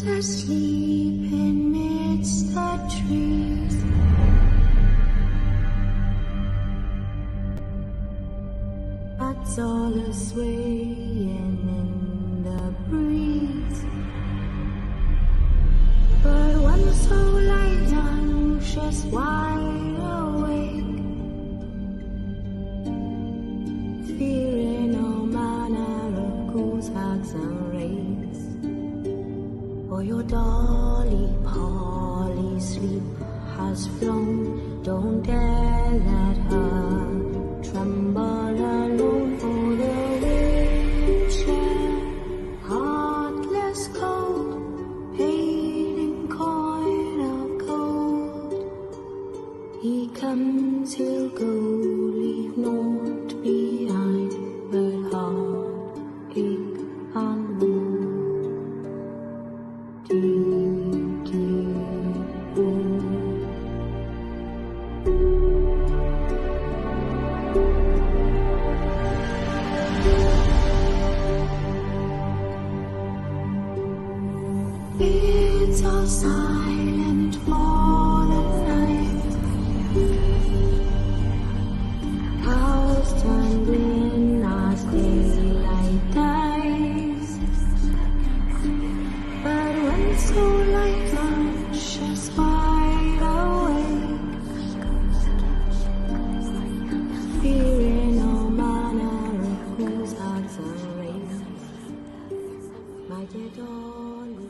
asleep amidst the trees. Bats all are swaying in the breeze. But one so light, anxious, wide awake, fearing all manner of ghouls, hags and wraiths. For your dolly Polly sleep has flown, don't dare let her tremble alone. For the wheelchair, heartless cold, paid in coin of gold. He comes, he'll go, leave naught behind but heartache and woe. Deep, deep woe. It's all silent for the night. Cows turn green as daylight dies. But when so light lunches wide awake, fearing all manner of ghouls, hags and wraiths, my dear Dolly.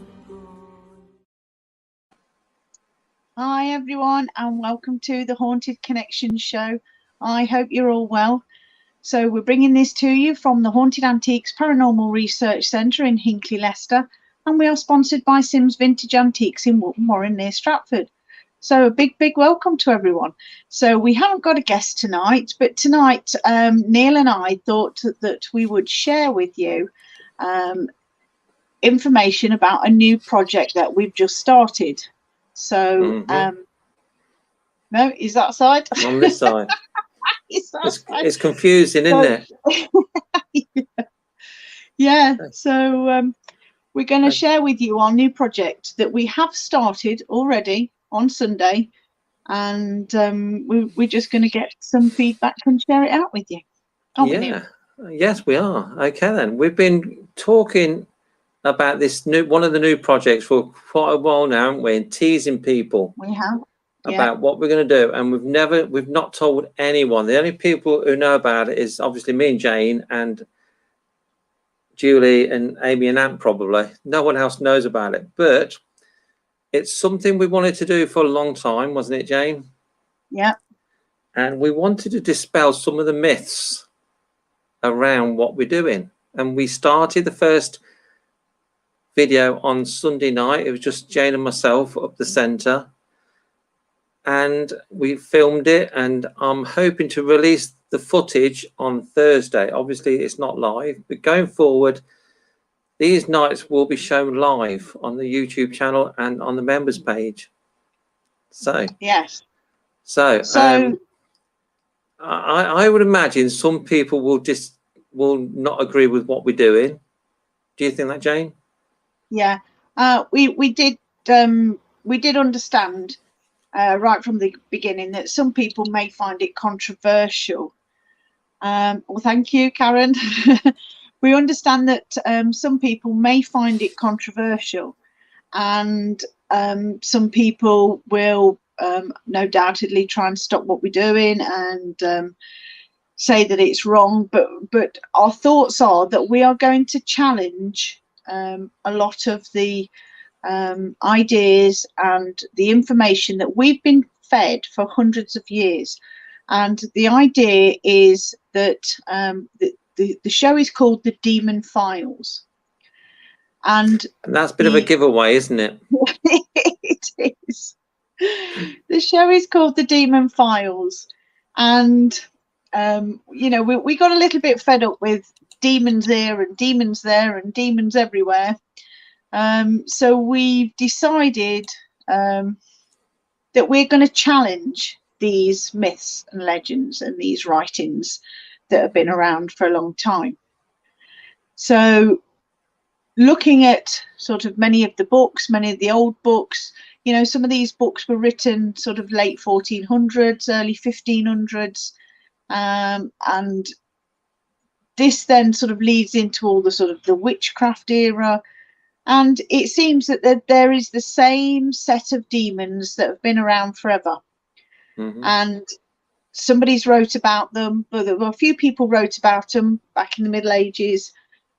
Hi everyone, and welcome to the Haunted Connection show. I hope you're all well. So we're bringing this to you from the Haunted Antiques Paranormal Research Centre in Hinckley, Leicester, and we are sponsored by Sims Vintage Antiques in Woolton Warren near Stratford. So a big welcome to everyone. So we haven't got a guest tonight, but tonight Neil and I thought that we would share with you information about a new project that we've just started. So no, is that side? On this side. It's confusing, isn't it? Yeah. So we're going to share with you our new project that we have started already on Sunday, and we're just going to get some feedback and share it out with you. Yes, we are. Okay, then. We've been talking about this one of the new projects for quite a while now, haven't we? And teasing people. We have. About what we're going to do, and we've not told anyone. The only people who know about it is obviously me and Jane and Julie and Amy and Ant. Probably no one else knows about it, but it's something we wanted to do for a long time, wasn't it, Jane? Yeah. And we wanted to dispel some of the myths around what we're doing, and we started the first video on Sunday night. It was just Jane and myself up the centre. And we filmed it, and I'm hoping to release the footage on Thursday. Obviously, it's not live, but going forward, these nights will be shown live on the YouTube channel and on the members page. So yes. So I would imagine some people will not agree with what we're doing. Do you think that, Jane? Yeah. We did understand. Right from the beginning that some people may find it controversial. Well, thank you, Karen. We understand that some people may find it controversial, and some people will no doubtedly try and stop what we're doing and say that it's wrong. But our thoughts are that we are going to challenge a lot of the ideas and the information that we've been fed for hundreds of years. And the idea is that the show is called The Demon Files. And that's a bit of a giveaway, isn't it? It is. The show is called The Demon Files. And, you know, we got a little bit fed up with demons here and demons there and demons everywhere. So we've decided that we're going to challenge these myths and legends and these writings that have been around for a long time. So looking at sort of many of the books, many of the old books, you know, some of these books were written sort of late 1400s, early 1500s, and this then sort of leads into all the sort of the witchcraft era. And it seems that there is the same set of demons that have been around forever. And somebody's wrote about them, but a few people wrote about them back in the Middle Ages.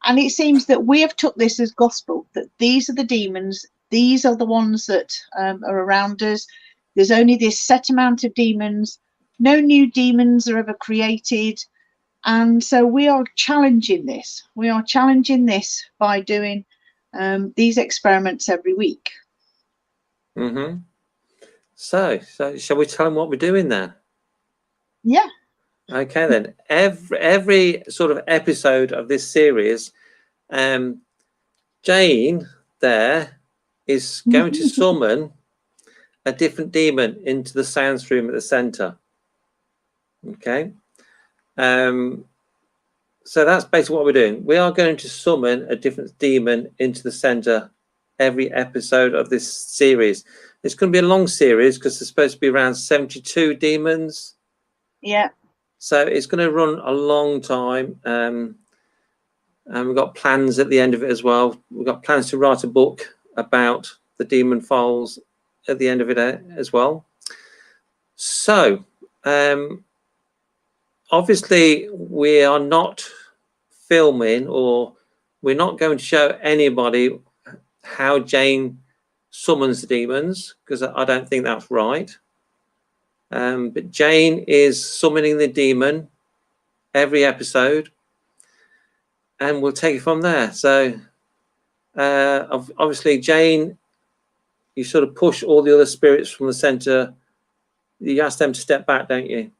And it seems that we have took this as gospel, that these are the demons, these are the ones that are around us. There's only this set amount of demons. No new demons are ever created. And so we are challenging this. We are challenging this by doing these experiments every week. So shall we tell them what we're doing then? Yeah. Okay then. Every sort of episode of this series, Jane there is going to summon a different demon into the sounds room at the center. Okay. So that's basically what we're doing. We are going to summon a different demon into the center every episode of this series. It's going to be a long series because there's supposed to be around 72 demons. Yeah. So it's going to run a long time. And we've got plans at the end of it as well. We've got plans to write a book about the demon files at the end of it as well. So obviously we are not filming, or we're not going to show anybody how Jane summons the demons, because I don't think that's right. But Jane is summoning the demon every episode, and we'll take it from there. So obviously Jane, you sort of push all the other spirits from the center. You ask them to step back, don't you?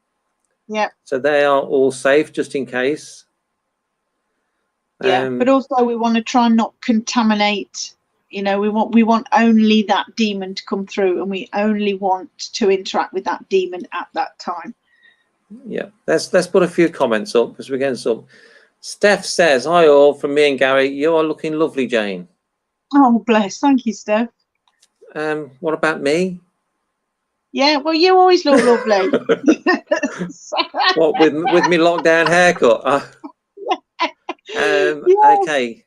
Yeah. So they are all safe just in case. Yeah, but also we want to try and not contaminate. You know, we want only that demon to come through, and we only want to interact with that demon at that time. Yeah, let's put a few comments up because we're getting some. Steph says, "Hi all, from me and Gary. You are looking lovely, Jane." Oh, bless. Thank you, Steph. What about me? Yeah, well, you always look lovely. What, with me lockdown haircut? Yes. Okay.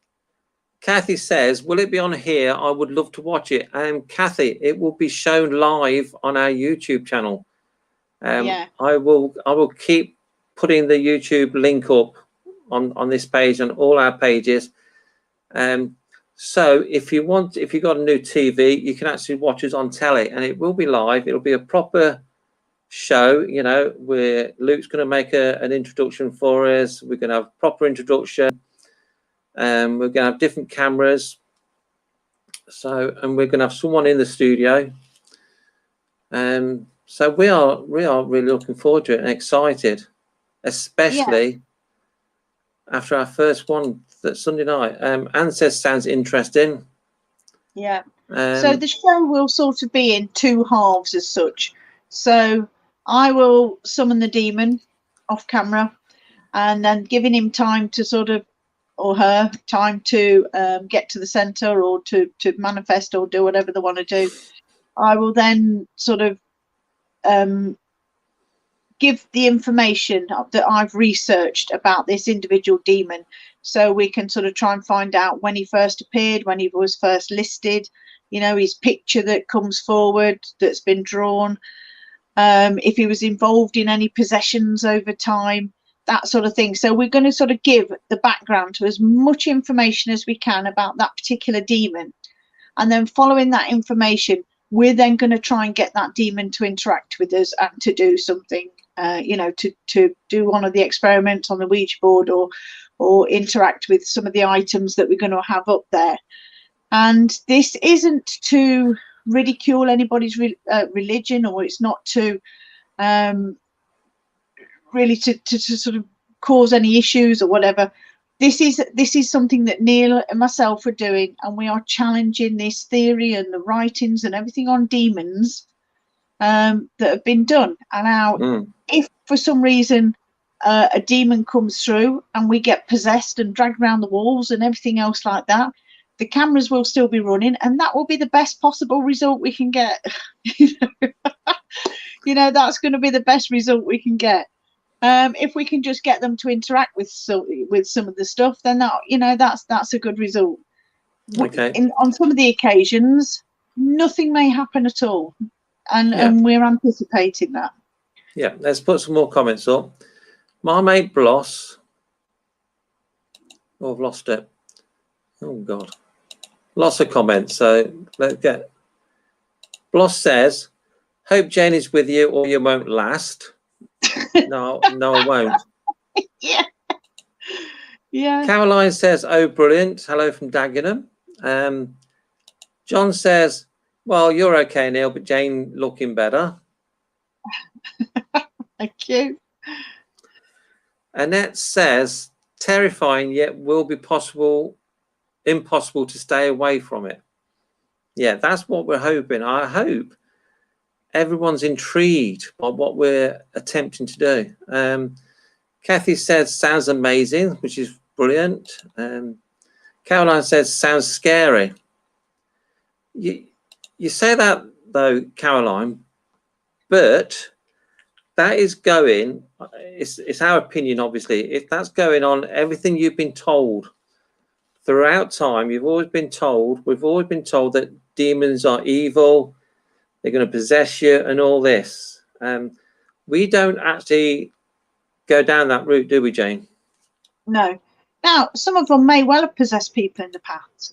Kathy says, will it be on here? I would love to watch it. Kathy, it will be shown live on our YouTube channel. Yeah. I will keep putting the YouTube link up on this page and all our pages. So if you've got a new TV, you can actually watch us on telly, and it will be live. It'll be a proper show, you know, where Luke's going to make an introduction for us. We're going to have a proper introduction. We're going to have different cameras. So, and we're going to have someone in the studio. So we are really looking forward to it and excited, especially after our first one that Sunday night. Anne says sounds interesting. Yeah. So the show will sort of be in two halves as such. So I will summon the demon off camera, and then giving him time to sort of, or her time to get to the center, or to manifest, or do whatever they want to do. I will then sort of give the information that I've researched about this individual demon, so we can sort of try and find out when he first appeared, when he was first listed, you know, his picture that comes forward that's been drawn, if he was involved in any possessions over time, that sort of thing. So we're going to sort of give the background to as much information as we can about that particular demon, and then following that information, we're then going to try and get that demon to interact with us and to do something, you know, to do one of the experiments on the Ouija board, or interact with some of the items that we're going to have up there. And this isn't to ridicule anybody's religion, or it's not to really to sort of cause any issues or whatever. This is something that Neil and myself are doing, and we are challenging this theory and the writings and everything on demons that have been done. And now, if for some reason a demon comes through and we get possessed and dragged around the walls and everything else like that, the cameras will still be running, and that will be the best possible result we can get. You know, that's going to be the best result we can get. If we can just get them to interact with some of the stuff, then that, you know, that's a good result. Okay. On some of the occasions, nothing may happen at all, and we're anticipating that. Yeah, let's put some more comments up. My mate Bloss. Oh, I've lost it. Oh God, lots of comments. So let's get. Bloss says, "Hope Jane is with you, or you won't last." No, I won't. Yeah. Yeah. Caroline says, "Oh, brilliant. Hello from Dagenham." John says, "Well, you're okay, Neil, but Jane looking better." Thank you. Annette says, "Terrifying, yet will be impossible to stay away from it." Yeah, that's what we're hoping. I hope everyone's intrigued by what we're attempting to do. Kathy says, "Sounds amazing," which is brilliant. Caroline says, "Sounds scary." You say that though, Caroline, but that is going, it's our opinion, obviously. If that's going on, everything you've been told throughout time, we've always been told that demons are evil, they're going to possess you and all this. We don't actually go down that route, do we, Jane? No. Now, some of them may well have possessed people in the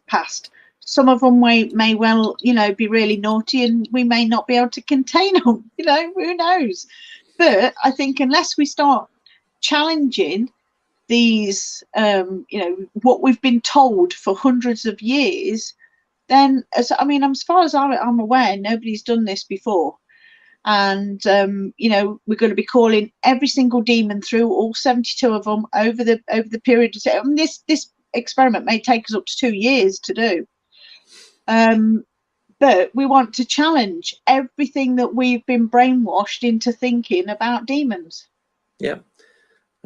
past. Some of them may well, you know, be really naughty, and we may not be able to contain them. You know, who knows? But I think unless we start challenging these, you know, what we've been told for hundreds of years, then, as far as I'm aware, nobody's done this before. And you know, we're going to be calling every single demon through, all 72 of them, over the period. I mean, this experiment may take us up to 2 years to do. But we want to challenge everything that we've been brainwashed into thinking about demons. Yeah.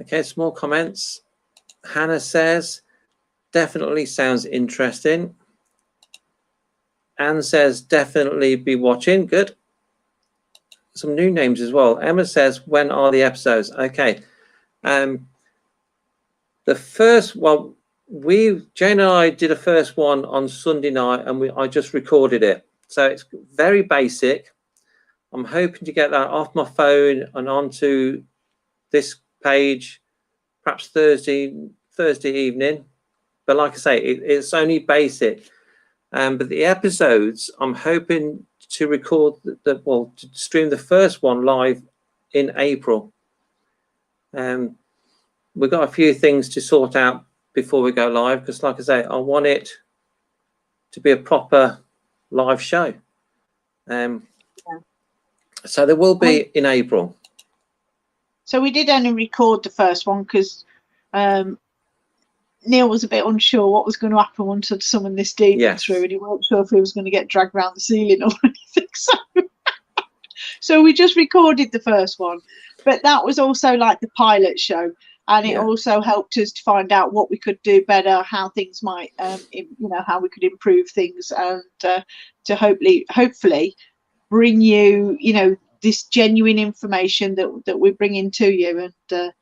Okay, some more comments. Hannah says, "Definitely sounds interesting." Anne says, "Definitely be watching." Good. Some new names as well. Emma says, "When are the episodes?" Okay. The first one, Jane and I did a first one on Sunday night, and I just recorded it. So it's very basic. I'm hoping to get that off my phone and onto this page, perhaps Thursday evening. But like I say, it's only basic. But the episodes, I'm hoping to record to stream the first one live in April. We've got a few things to sort out before we go live, because like I say, I want it to be a proper live show. So there will be in April. So we did only record the first one because Neil was a bit unsure what was going to happen once I'd summoned this demon through, and he wasn't sure if he was going to get dragged around the ceiling or anything. So we just recorded the first one, but that was also like the pilot show, and it also helped us to find out what we could do better, how things might, you know, how we could improve things, and to hopefully bring you, you know, this genuine information that we're bringing to you, and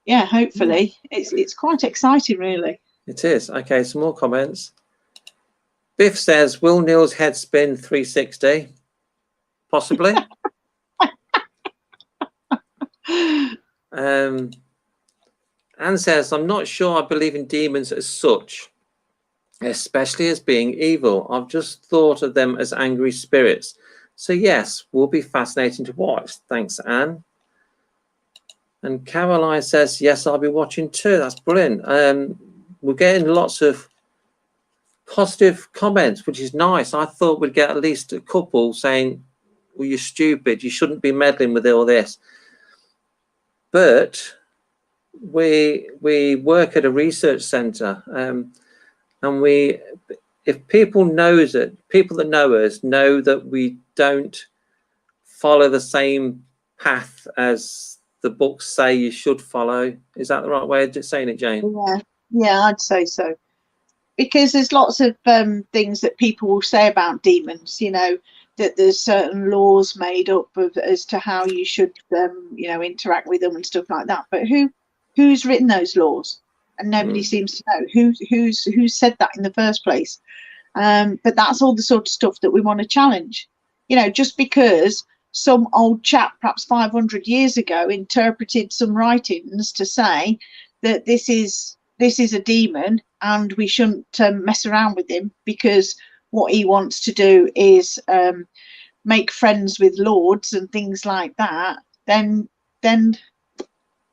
yeah, hopefully it's quite exciting, really. It is. Okay, some more comments. Biff says, "Will Neil's head spin 360? Possibly." Anne says, "I'm not sure I believe in demons as such, especially as being evil. I've just thought of them as angry spirits. So yes, will be fascinating to watch. Thanks, Anne." And Caroline says, "Yes, I'll be watching too." That's brilliant. We're getting lots of positive comments, which is nice. I thought we'd get at least a couple saying, "Well, you're stupid. You shouldn't be meddling with all this." But we work at a research centre, and if people that know us know that we don't follow the same path as the books say you should follow. Is that the right way of saying it, Jane? Yeah, I'd say so. because there's lots of things that people will say about demons, you know, that there's certain laws made up of, as to how you should, you know, interact with them and stuff like that. But who's written those laws? And nobody seems to know who said that in the first place. But that's all the sort of stuff that we want to challenge. You know, just because some old chap, perhaps 500 years ago, interpreted some writings to say that this is a demon and we shouldn't mess around with him, because what he wants to do is make friends with lords and things like that, then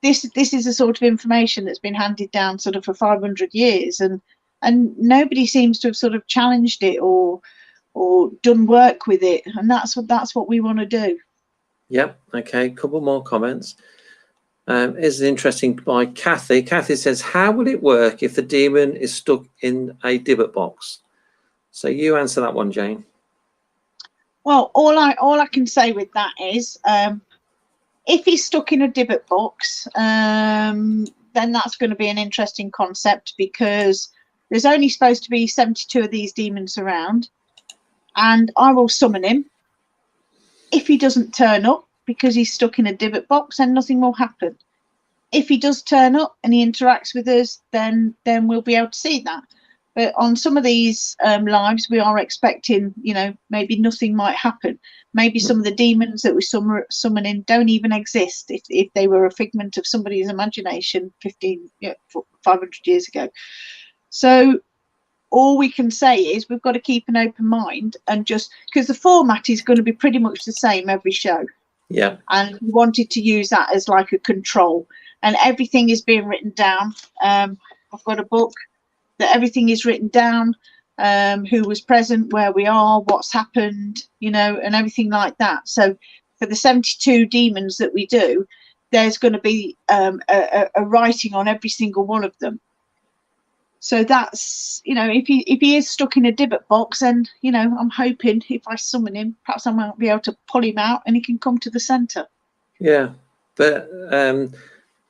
this is the sort of information that's been handed down sort of for 500 years, and nobody seems to have sort of challenged it or done work with it, and that's what we want to do. Yep. Okay, couple more comments. Is interesting by Kathy. Kathy says, how will it work if the demon is stuck in a Dybbuk box? So you answer that one, Jane. Well, all I can say with that is, if he's stuck in a Dybbuk box, then that's going to be an interesting concept, because there's only supposed to be 72 of these demons around, and I will summon him. If he doesn't turn up because he's stuck in a Dybbuk box, then nothing will happen. If he does turn up and he interacts with us, then we'll be able to see that. But on some of these lives, we are expecting, you know, maybe nothing might happen. Maybe some of the demons that we're summoning don't even exist if they were a figment of somebody's imagination 500 years ago. So all we can say is we've got to keep an open mind, and just because the format is going to be pretty much the same every show. Yeah. And we wanted to use that as like a control, and everything is being written down. I've got a book that everything is written down, who was present, where we are, what's happened, you know, and everything like that. So for the 72 demons that we do, there's going to be a writing on every single one of them. So that's, you know, if he is stuck in a Dybbuk box, then, you know, I'm hoping if I summon him, perhaps I might be able to pull him out and he can come to the centre. Yeah, but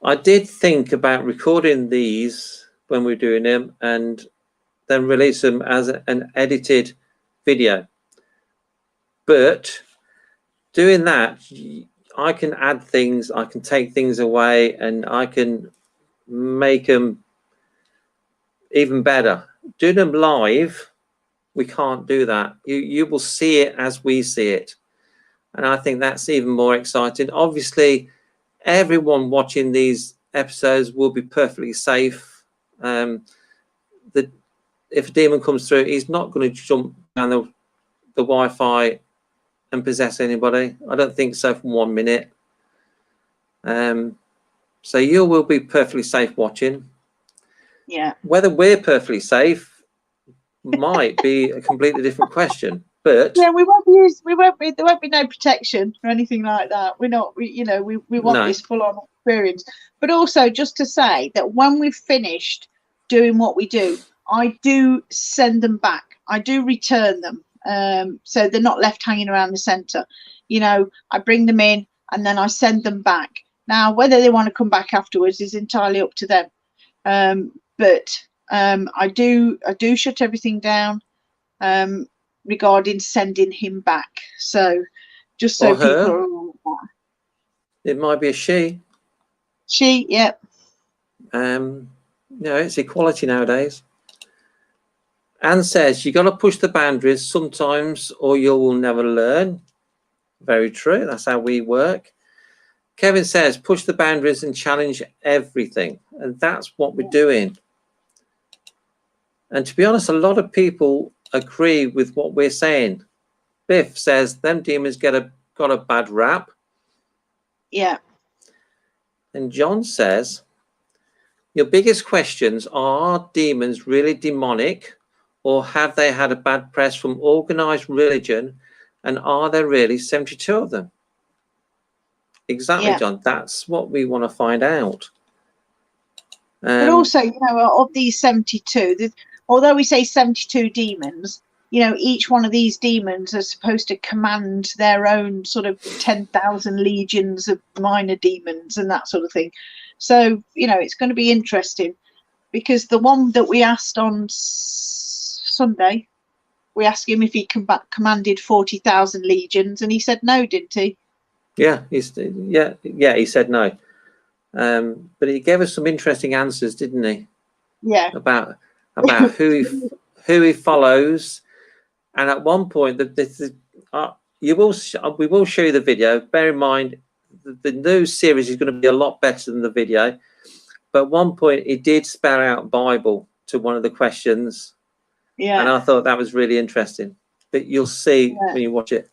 I did think about recording these when we're doing them and then release them as an edited video. But doing that, I can add things, I can take things away, and I can make them even better. Doing them live, we can't do that. You will see it as we see it, and I think that's even more exciting. Obviously, everyone watching these episodes will be perfectly safe. If a demon comes through, he's not going to jump down the Wi-Fi and possess anybody. I don't think so for 1 minute. So you will be perfectly safe watching. Yeah. Whether we're perfectly safe might be a completely different question, but yeah, there won't be no protection or anything like that. We want this full-on experience. But also, just to say that when we've finished doing what we do, I do send them back. I do return them, so they're not left hanging around the centre. You know, I bring them in and then I send them back. Now, whether they want to come back afterwards is entirely up to them. But I do shut everything down regarding sending him back. So just so people are aware. It might be a she. She, yeah. You know, it's equality nowadays. Anne says you got to push the boundaries sometimes, or you will never learn. Very true. That's how we work. Kevin says push the boundaries and challenge everything, and that's what we're doing. And to be honest, a lot of people agree with what we're saying. Biff says them demons got a bad rap. Yeah. And John says your biggest questions are demons really demonic, or have they had a bad press from organized religion, and are there really 72 of them? Exactly, yeah. John, that's what we want to find out. But also, you know, of these 72, although we say 72 demons, you know, each one of these demons are supposed to command their own sort of 10,000 legions of minor demons and that sort of thing. So, you know, it's going to be interesting. because the one that we asked on Sunday, we asked him if he commanded 40,000 legions, and he said no, didn't he? Yeah, he said no. But he gave us some interesting answers, didn't he? Yeah. About who he follows, and at one point, we will show you the video. Bear in mind, the new series is going to be a lot better than the video. But at one point, he did spell out Bible to one of the questions. Yeah. And I thought that was really interesting. But you'll see when you watch it.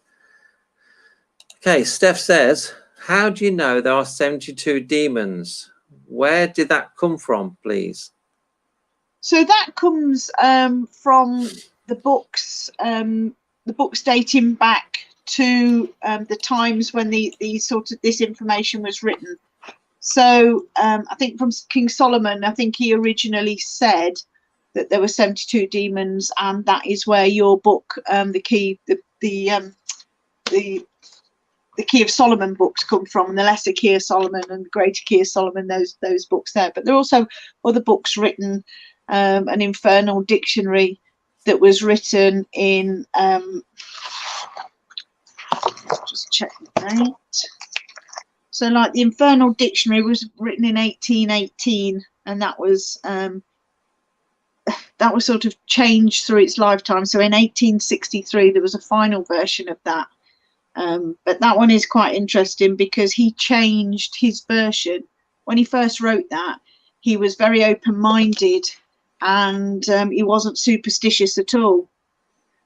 Okay, Steph says, how do you know there are 72 demons? Where did that come from, please? So that comes from the books dating back to the times when this information was written. So I think from King Solomon, I think he originally said that there were 72 demons, and that is where your book, the Key of Solomon books come from, and the Lesser Key of Solomon and the Greater Key of Solomon, those books there. But there are also other books written, an infernal dictionary that was written in just check the date. So like the Infernal Dictionary was written in 1818, and that was sort of changed through its lifetime. So in 1863 there was a final version of that, but that one is quite interesting because he changed his version. When he first wrote that, he was very open-minded, and he wasn't superstitious at all.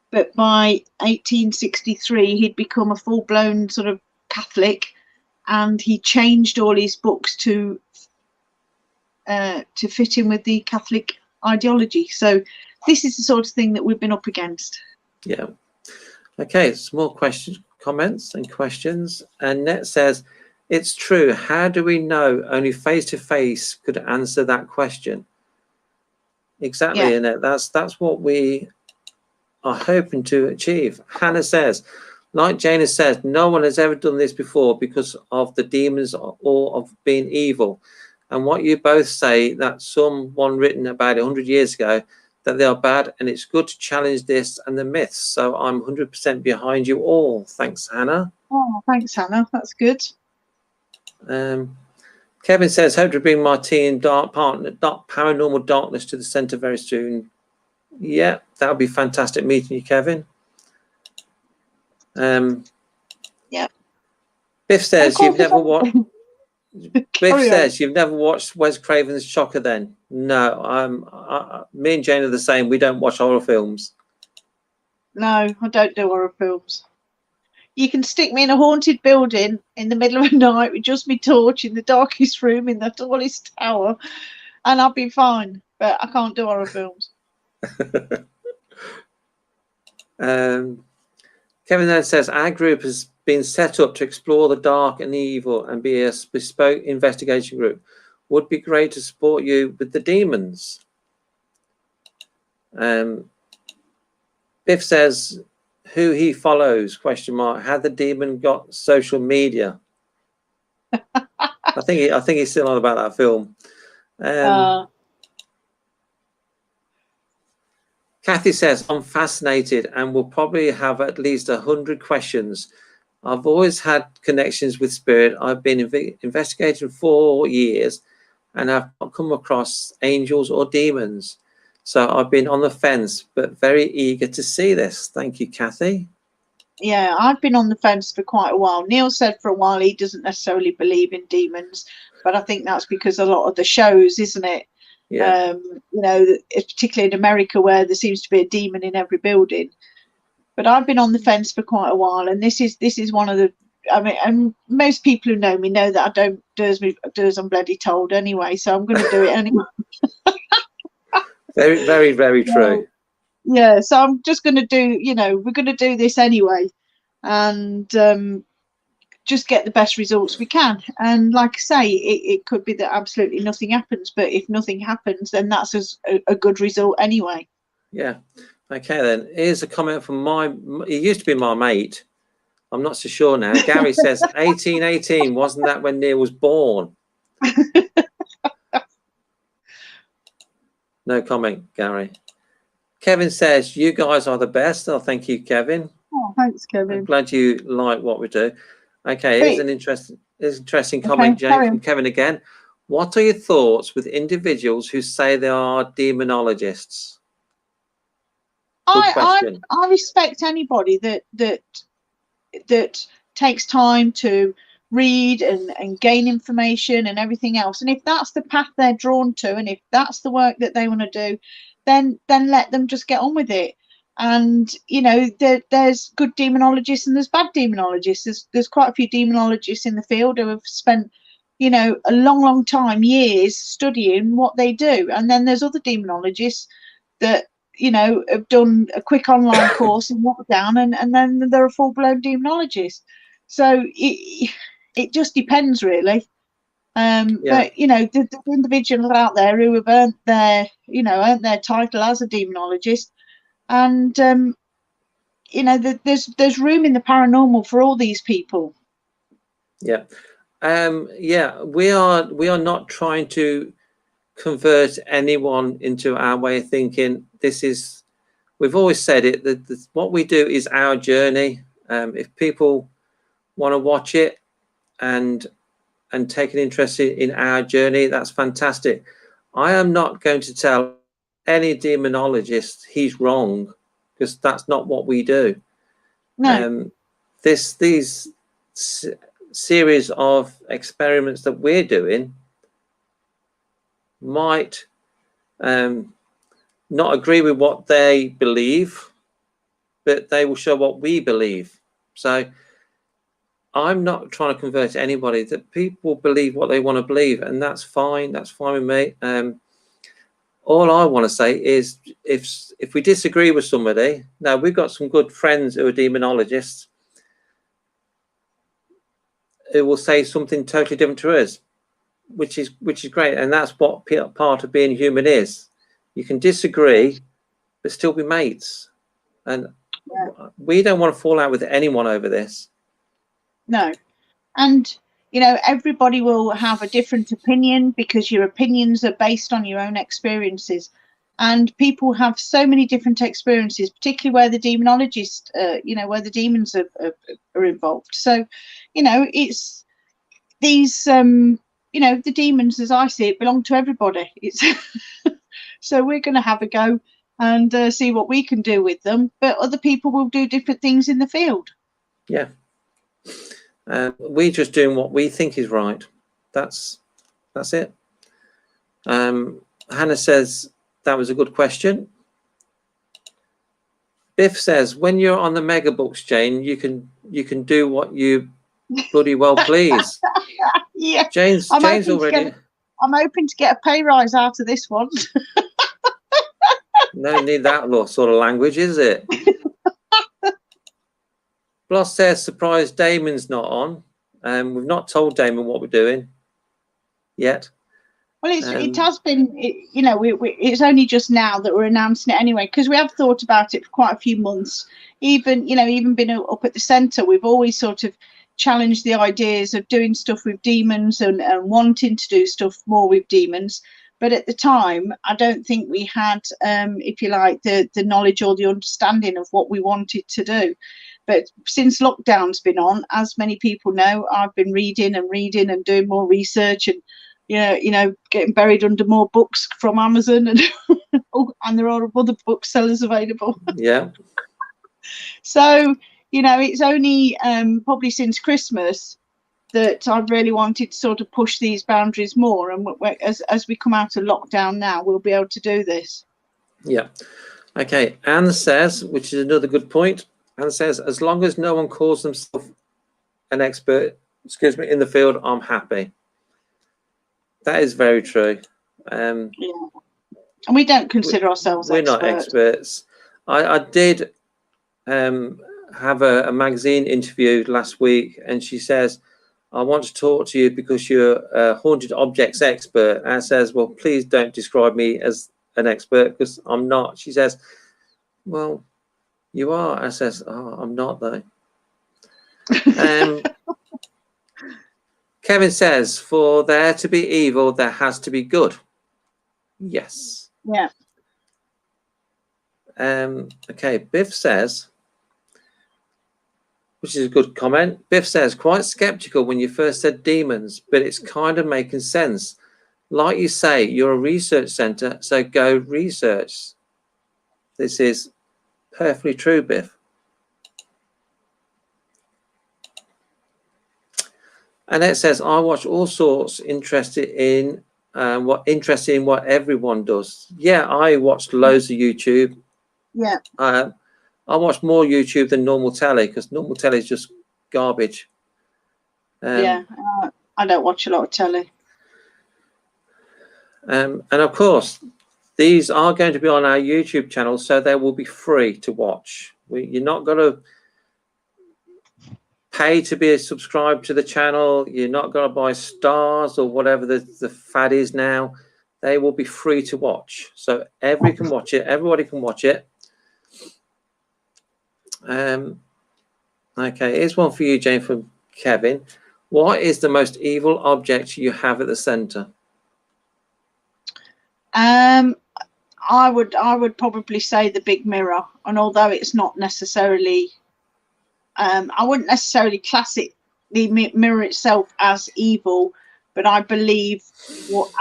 But by 1863 he'd become a full-blown sort of Catholic, and he changed all his books to fit in with the Catholic ideology. So this is the sort of thing that we've been up against. Yeah. Okay, some more comments and questions. And Net says, it's true. How do we know only face-to-face could answer that question? Exactly, Yeah. Annette. That's what we are hoping to achieve. Hannah says, like Jana says, no one has ever done this before because of the demons or of being evil. And what you both say, that someone written about 100 years ago, that they are bad, and it's good to challenge this and the myths. So I'm 100% behind you all. Thanks, Hannah. Oh, thanks, Hannah. That's good. Kevin says, hope to bring my team Paranormal Darkness to the centre very soon. Yeah, that would be fantastic meeting you, Kevin. Yeah. Biff says you've never watched. Biff says you've never watched Wes Craven's Shocker. Then no, me and Jane are the same. We don't watch horror films. No, I don't do horror films. You can stick me in a haunted building in the middle of the night with just my torch in the darkest room in the tallest tower, and I'll be fine. But I can't do horror films. Kevin then says our group has been set up to explore the dark and the evil and be a bespoke investigation group. Would be great to support you with the demons. Biff says who he follows, ? Had the demon got social media? I think he's still on about that film. Kathy says, I'm fascinated and will probably have at least 100 questions. I've always had connections with spirit. I've been investigating for 4 years and I've not come across angels or demons. So I've been on the fence, but very eager to see this. Thank you, Kathy. Yeah, I've been on the fence for quite a while. Neil said for a while he doesn't necessarily believe in demons, but I think that's because a lot of the shows, isn't it? Yeah. You know, particularly in America where there seems to be a demon in every building. But I've been on the fence for quite a while, and this is one of the. I mean, and most people who know me know that I don't do as I'm bloody told anyway. So I'm going to do it anyway. Very, very, very true. Yeah. So I'm just going to do. You know, we're going to do this anyway, and just get the best results we can. And like I say, it could be that absolutely nothing happens, but if nothing happens, then that's a good result anyway. Yeah. Okay, then. Here's a comment from he used to be my mate. I'm not so sure now. Gary says 1818, wasn't that when Neil was born? No comment, Gary. Kevin says, you guys are the best. Oh, thank you, Kevin. Oh, thanks, I'm Kevin. glad you like what we do. Okay, here's an interesting comment, Jane, carry from on. Kevin again. What are your thoughts with individuals who say they are demonologists? Good question. I respect anybody that takes time to read and gain information and everything else. And if that's the path they're drawn to, and if that's the work that they want to do, then let them just get on with it. And you know, there's good demonologists and there's bad demonologists. There's quite a few demonologists in the field who have spent, you know, a long time, years studying what they do. And then there's other demonologists that, you know, have done a quick online course in lockdown, and then they're a full-blown demonologist. So it just depends, really. But you know, the individuals out there who have earned their title as a demonologist, and you know, there's room in the paranormal for all these people. Yeah, we are not trying to convert anyone into our way of thinking. We've always said it, that what we do is our journey. If people want to watch it and take an interest in our journey, that's fantastic. I am not going to tell any demonologist he's wrong, because that's not what we do. No. These series of experiments that we're doing might not agree with what they believe, but they will show what we believe. So I'm not trying to convert anybody. That people believe what they want to believe, and that's fine. That's fine with me. All I want to say is, if we disagree with somebody, now we've got some good friends who are demonologists who will say something totally different to us, which is great, and that's what part of being human is. You can disagree, but still be mates, and we don't want to fall out with anyone over this. No. And you know, everybody will have a different opinion, because your opinions are based on your own experiences, and people have so many different experiences, particularly where the demonologist, you know, where the demons are involved. So, you know, it's these, you know, the demons, as I see it, belong to everybody. It's so we're going to have a go and see what we can do with them, but other people will do different things in the field. Yeah. We're just doing what we think is right. That's it. Hannah says that was a good question. Biff says, when you're on the mega books, Jane, you can do what you bloody well please. Yeah, Jane's already. I'm hoping to get a pay rise out of this one. No need that sort of language, is it? Bloss says, surprised Damon's not on. We've not told Damon what we're doing yet. Well, it has been, you know, it's only just now that we're announcing it anyway, because we have thought about it for quite a few months. Even been up at the centre, we've always sort of challenged the ideas of doing stuff with demons and wanting to do stuff more with demons. But at the time, I don't think we had, if you like, the knowledge or the understanding of what we wanted to do. But since lockdown's been on, as many people know, I've been reading and doing more research, and you know, getting buried under more books from Amazon, and and there are other booksellers available. Yeah. So, you know, it's only probably since Christmas that I've really wanted to sort of push these boundaries more. And as we come out of lockdown now, we'll be able to do this. Yeah. Okay. Anne says, which is another good point. Anne says, as long as no one calls themselves an expert, in the field, I'm happy. That is very true. Yeah. And we don't consider ourselves experts. We're not experts. I did have a magazine interview last week, and she says, I want to talk to you because you're a haunted objects expert. And I says, well, please don't describe me as an expert, because I'm not. She says, well, you are. I says, oh, I'm not though. Kevin says, for there to be evil, there has to be good. Yes. Yeah. Okay, Biff says, which is a good comment. Biff says, quite skeptical when you first said demons, but it's kind of making sense. Like you say, you're a research center, so go research. This is perfectly true, Biff. And it says, I watch all sorts, interested in what everyone does. Yeah, I watched loads of YouTube. Yeah. I watch more YouTube than normal telly because normal telly is just garbage. Yeah, I don't watch a lot of telly. And of course, these are going to be on our YouTube channel, so they will be free to watch. You're not going to pay to be subscribed to the channel. You're not going to buy stars or whatever the fad is now. They will be free to watch, so everybody can watch it. Everybody can watch it. Okay, here's one for you, Jane, from Kevin. What is the most evil object you have at the center? I would probably say the big mirror, and although it's not necessarily, I wouldn't necessarily class it, the mirror itself, as evil, but I believe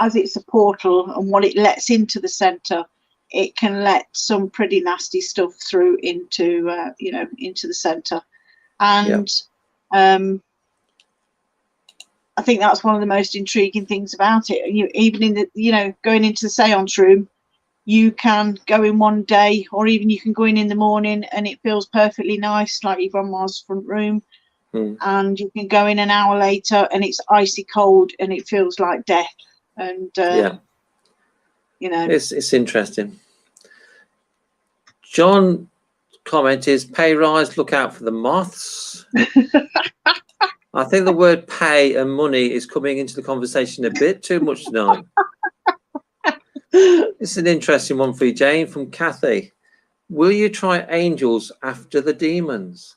as it's a portal and what it lets into the center, it can let some pretty nasty stuff through into into the center. And I think that's one of the most intriguing things about it. Even in the going into the seance room, you can go in one day, or even you can go in the morning and it feels perfectly nice, like your grandma's front room. And you can go in an hour later and it's icy cold and it feels like death. And it's interesting. John comment is, pay rise, look out for the moths. I think the word pay and money is coming into the conversation a bit too much tonight. It's an interesting one for you, Jane, from Kathy. Will you try angels after the demons?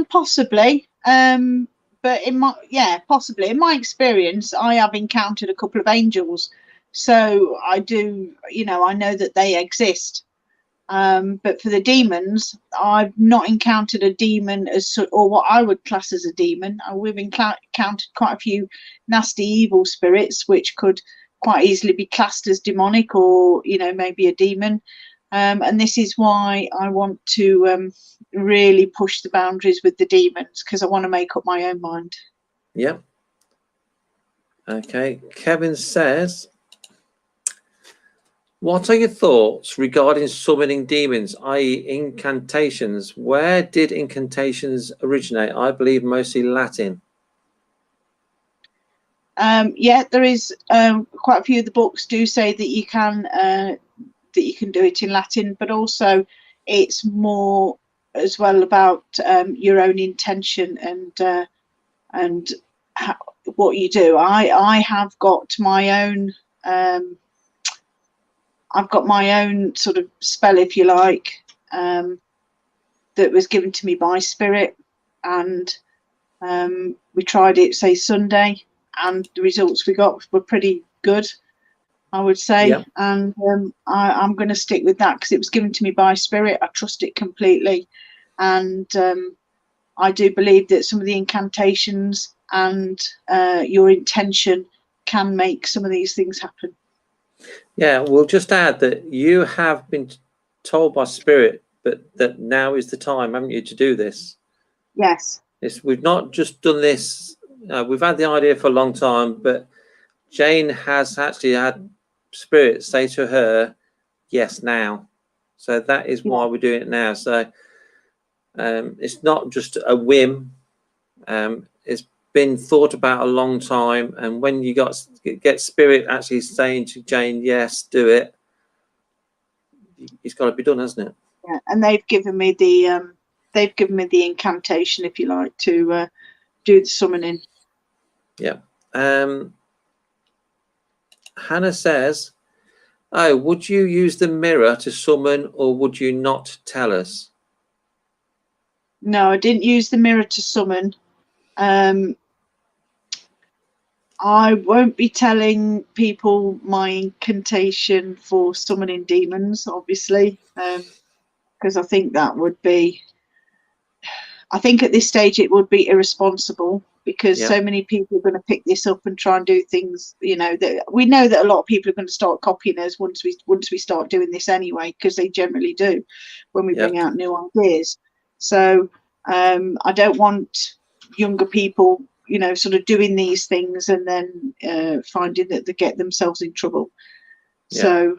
Possibly. But possibly. In my experience, I have encountered a couple of angels. So I do, I know that they exist. But for the demons, I've not encountered a demon or what I would class as a demon. We've encountered quite a few nasty evil spirits, which could quite easily be classed as demonic or, maybe a demon. And this is why I want to really push the boundaries with the demons, because I want to make up my own mind. Yeah. Okay. Kevin says, what are your thoughts regarding summoning demons, i.e. incantations? Where did incantations originate? I believe mostly Latin. There is quite a few of the books do say that you can do it in Latin, but also it's more as well about your own intention and what you do. I have got my own I've got my own sort of spell, if you like, that was given to me by Spirit, and we tried it, say, Sunday, and the results we got were pretty good, I would say. Yep. And I'm going to stick with that because it was given to me by Spirit. I trust it completely, and I do believe that some of the incantations and your intention can make some of these things happen. Yeah, we'll just add that you have been told by Spirit, but that now is the time, haven't you, to do this? Yes. We've not just done this. We've had the idea for a long time, but Jane has actually had Spirit say to her, yes, now. So that is why we're doing it now. So it's not just a whim. It's been thought about a long time, and when you get Spirit actually saying to Jane, yes, do it, it's got to be done, hasn't it? Yeah, and they've given me the incantation, if you like, to do the summoning. Yeah. Hannah says, oh, would you use the mirror to summon, or would you not tell us? No, I didn't use the mirror to summon. I won't be telling people my incantation for summoning demons, obviously, because I think that would be, I think at this stage it would be irresponsible, because Yeah. so many people are going to pick this up and try and do things, you know, that we know that a lot of people are going to start copying us once we start doing this anyway, because they generally do when we Yeah. bring out new ideas. So I don't want younger people, you know, sort of doing these things and then finding that they get themselves in trouble. Yeah. So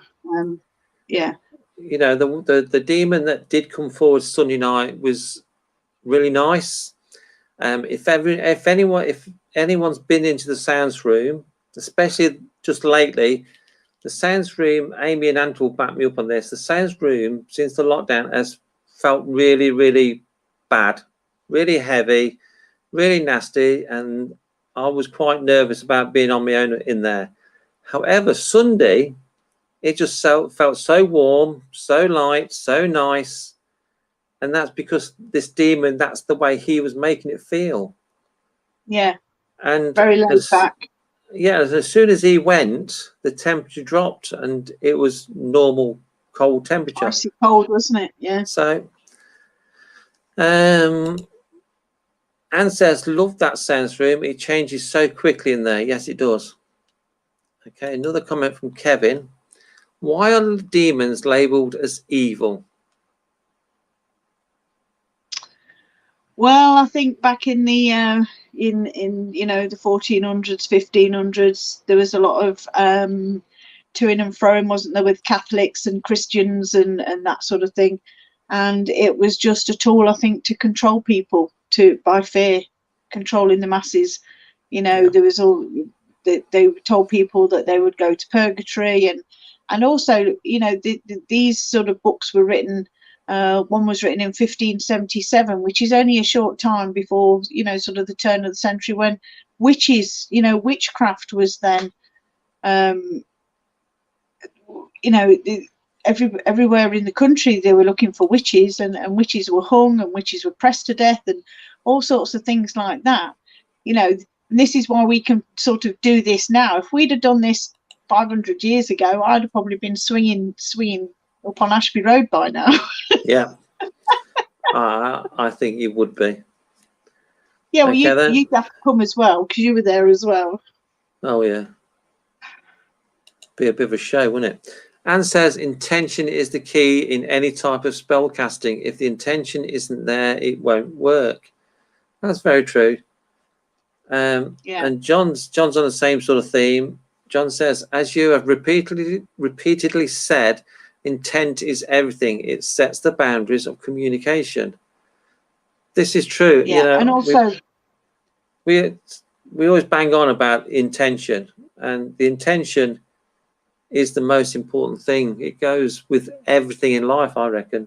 yeah. You know, the demon that did come forward Sunday night was really nice. If anyone's been into the sounds room, especially just lately, the sounds room, Amy and Ant will back me up on this, the sounds room since the lockdown has felt really, really bad, really heavy, really nasty, and I was quite nervous about being on my own in there. However, Sunday, it just felt so warm, so light, so nice. And that's because this demon, that's the way he was making it feel. Yeah. And very laid back. Yeah, as soon as he went, the temperature dropped and it was normal cold temperature. Icy cold, wasn't it? Yeah. So Anne says, love that sounds room. It changes so quickly in there. Yes, it does. Okay, another comment from Kevin. Why are demons labelled as evil? Well, I think back in the in you know, the 1400s, 1500s, there was a lot of toing and froing, wasn't there, with Catholics and Christians and that sort of thing, and it was just a tool, I think, to control people, by fear, controlling the masses. You know, Yeah. there was all they told people that they would go to purgatory, and also, you know, these sort of books were written. One was written in 1577, which is only a short time before, you know, sort of the turn of the century, when witches, you know, witchcraft was then, you know, everywhere in the country they were looking for witches, and witches were hung and witches were pressed to death and all sorts of things like that. You know, and this is why we can sort of do this now. If we'd have done this 500 years ago, I'd have probably been swinging up on Ashby Road by now. Yeah. I think you would be. Yeah, well, Okay, you'd have to come as well, because you were there as well. Oh, yeah. Be a bit of a show, wouldn't it? Anne says intention is the key in any type of spell casting. If the intention isn't there, it won't work. That's very true. Yeah. And John's on the same sort of theme. John says, as you have repeatedly said, intent is everything. It sets the boundaries of communication. This is true. Yeah, you know, and also we always bang on about intention, and the intention is the most important thing. It goes with everything in life, I reckon.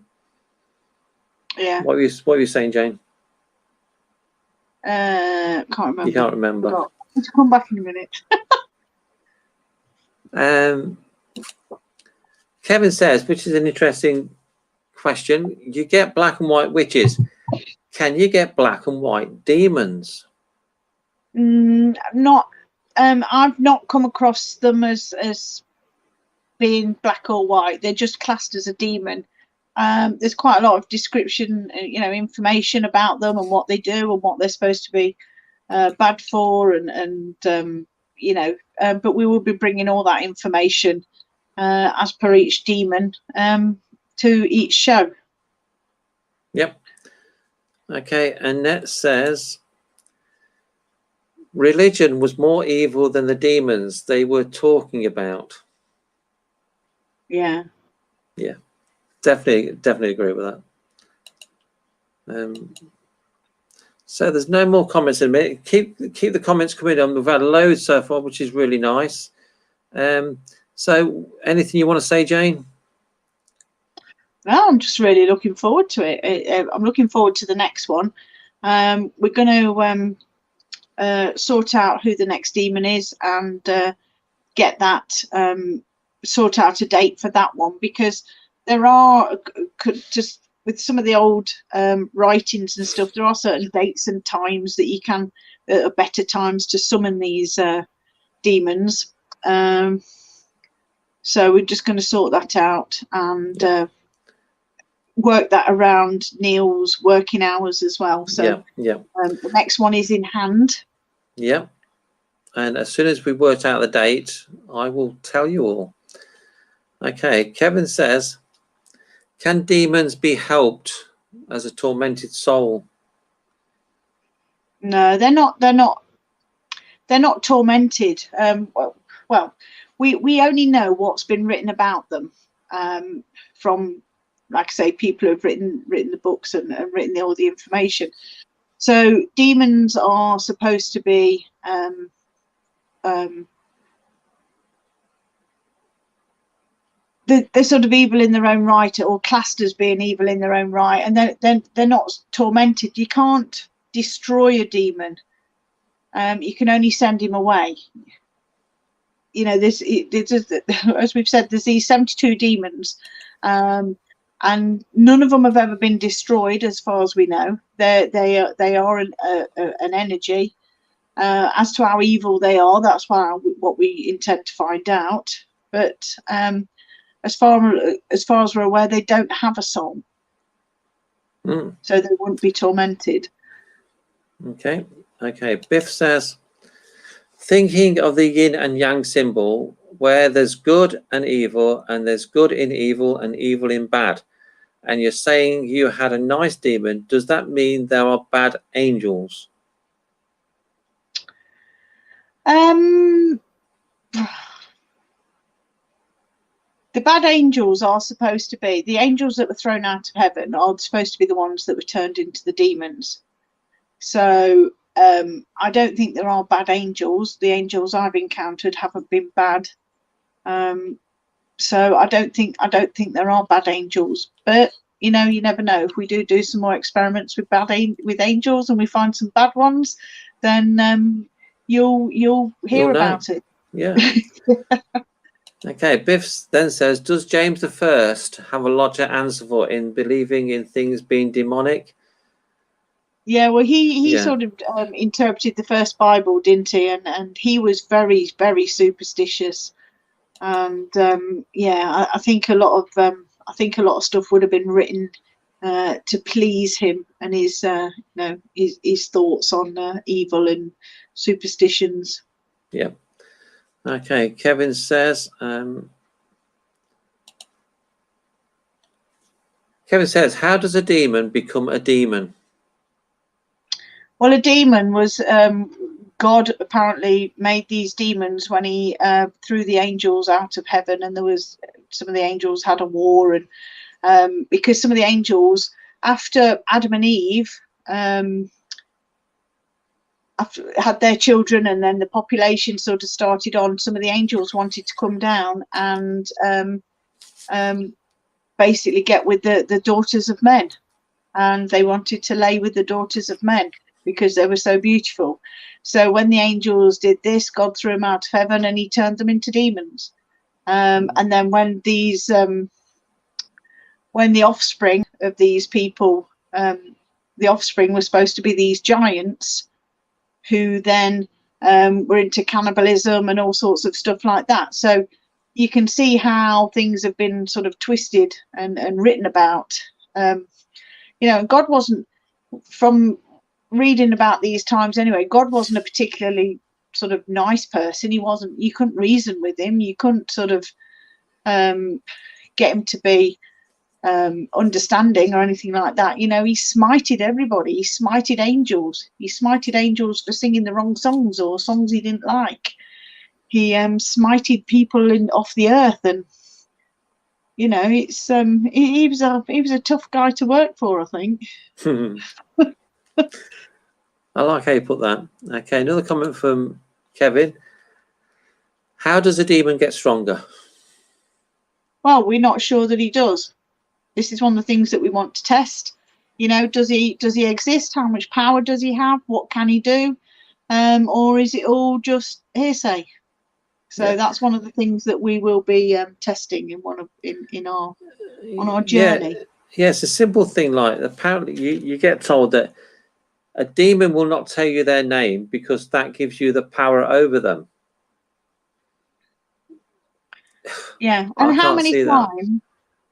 Yeah. What were you saying, Jane? Can't remember. You can't remember. Forgot. Let's come back in a minute. Kevin says, which is an interesting question. You get black and white witches. Can you get black and white demons? Not. I've not come across them as being black or white. They're just classed as a demon. There's quite a lot of description, you know, information about them and what they do and what they're supposed to be bad for, and you know, but we will be bringing all that information as per each demon to each show. Yep. Okay, Annette says, religion was more evil than the demons they were talking about. Yeah. Yeah, definitely agree with that. So there's no more comments in a minute. Keep the comments coming on. We've had loads so far, which is really nice. So anything you want to say, Jane? No, I'm just really looking forward to it. I'm looking forward to the next one. We're going to sort out who the next demon is and get that, sort out a date for that one, because there are, just with some of the old writings and stuff, there are certain dates and times that you can, better times to summon these demons. So we're just going to sort that out and work that around Neil's working hours as well. So the next one is in hand. Yeah. And as soon as we worked out the date, I will tell you all. Okay, Kevin says, can demons be helped as a tormented soul? No, they're not tormented. Well, we only know what's been written about them from, like I say, people who've written the books and written all the information. So demons are supposed to be they're sort of evil in their own right, or classed as being evil in their own right, and they're not tormented. You can't destroy a demon. You can only send him away. You know, this as we've said, there's these 72 demons, and none of them have ever been destroyed, as far as we know. They are an energy. As to how evil they are, that's what we intend to find out. But as far as we're aware, they don't have a soul, so they wouldn't be tormented. Okay. Biff says, thinking of the yin and yang symbol, where there's good and evil, and there's good in evil and evil in bad, and you're saying you had a nice demon, does that mean there are bad angels? The bad angels are supposed to be, the angels that were thrown out of heaven are supposed to be the ones that were turned into the demons. So I don't think there are bad angels. The angels I've encountered haven't been bad. So I don't think there are bad angels. But you know, you never know. If we do some more experiments with angels and we find some bad ones, then you'll hear about it. Yeah. Okay, Biff then says, does James I have a lot to answer for in believing in things being demonic? Yeah, well, he sort of interpreted the first Bible, didn't he? And he was very, very superstitious. And I think a lot of stuff would have been written to please him and his his thoughts on evil and superstitions. Yeah. Okay, Kevin says, how does a demon become a demon? Well, a demon was, God apparently made these demons when he threw the angels out of heaven, and some of the angels had a war, and because some of the angels, after Adam and Eve had their children, and then the population sort of started on, some of the angels wanted to come down and basically get with the daughters of men, and they wanted to lay with the daughters of men because they were so beautiful. So when the angels did this, God threw them out of heaven and he turned them into demons. And then when the offspring of these people, the offspring was supposed to be these giants who then were into cannibalism and all sorts of stuff like that. So you can see how things have been sort of twisted and written about. God wasn't, from reading about these times anyway, God wasn't a particularly sort of nice person. You couldn't reason with him. You couldn't sort of get him to be understanding or anything like that. He smited everybody. He smited angels. He smited angels for singing the wrong songs or songs he didn't like. He smited people off the earth, and it's he was a tough guy to work for, I think. I like how you put that. Okay, another comment from Kevin. How does a demon get stronger? Well, we're not sure that he does. This is one of the things that we want to test. Does he exist? How much power does he have? What can he do? Or is it all just hearsay? So that's one of the things that we will be testing on our journey. Yeah, it's a simple thing. Like, apparently you get told that a demon will not tell you their name because that gives you the power over them. Yeah. I And can't see that.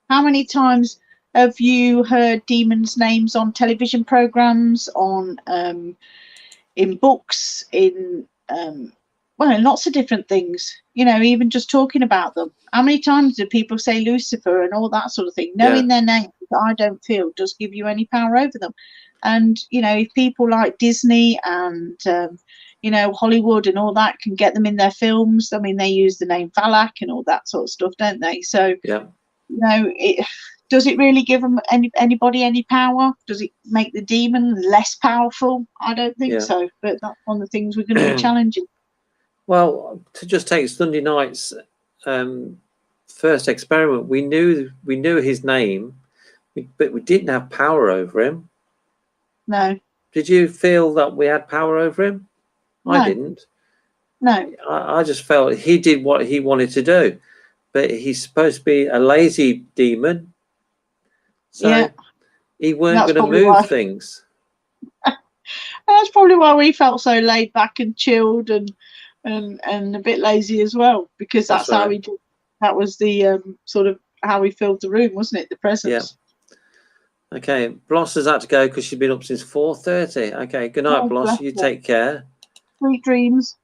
how many times have you heard demons' names on television programs, on in books, in well, in lots of different things, even just talking about them? How many times do people say Lucifer and all that sort of thing? Knowing their names, I don't feel does give you any power over them. And if people like Disney and Hollywood and all that can get them in their films, I mean, they use the name Valak and all that sort of stuff, don't they? So does it really give them anybody any power? Does it make the demon less powerful? I don't think so, but that's one of the things we're going to be challenging. Well, to just take Sunday night's first experiment, we knew his name, but we didn't have power over him. No. Did you feel that we had power over him? No. I didn't. No. I just felt he did what he wanted to do, but he's supposed to be a lazy demon, so he weren't going to move things. That's probably why we felt so laid back and chilled and a bit lazy as well, because that's how we did. That was the sort of how we filled the room, wasn't it? The presence. Yeah. Okay, Bloss has had to go because she's been up since 4:30. Okay, good night, Bloss. You take care. Sweet dreams.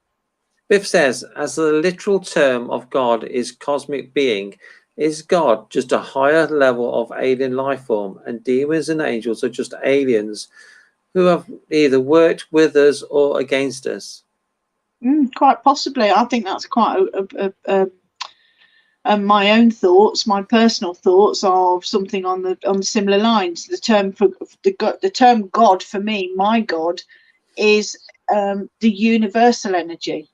Biff says, as the literal term of God is cosmic being, is God just a higher level of alien life form, and demons and angels are just aliens who have either worked with us or against us? Quite possibly. I think that's quite my own thoughts, my personal thoughts of something on the similar lines. The term God for me, my God, is the universal energy.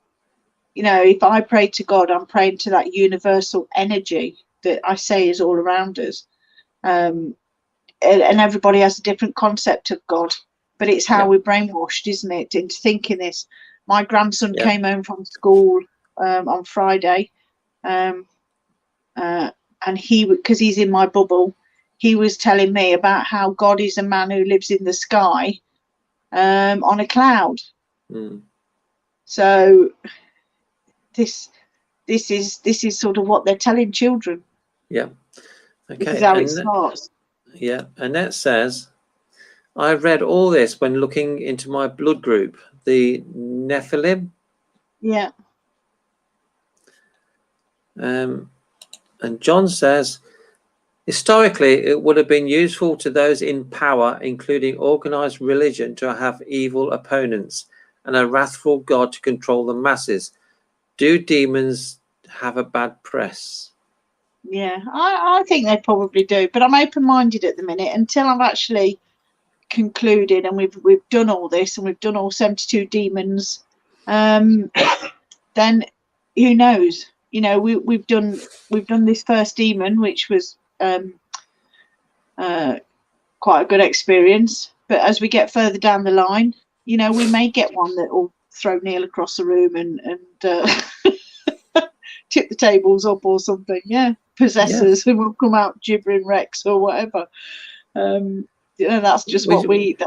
If I pray to God, I'm praying to that universal energy that I say is all around us. And everybody has a different concept of God, but it's how we're brainwashed, isn't it, into thinking this. My grandson came home from school on Friday, and because he's in my bubble, he was telling me about how God is a man who lives in the sky on a cloud. So this is sort of what they're telling children. Okay. This is how it starts. Annette says, I read all this when looking into my blood group, the Nephilim. And John says, historically, it would have been useful to those in power, including organized religion, to have evil opponents and a wrathful God to control the masses. Do demons have a bad press? I think they probably do, but I'm open-minded at the minute until I've actually concluded and we've done all this and we've done all 72 demons. Then who knows? We've done this first demon, which was quite a good experience. But as we get further down the line, we may get one that will throw Neil across the room and tip the tables up or something. Possessors who will come out gibbering Rex or whatever. That's just what we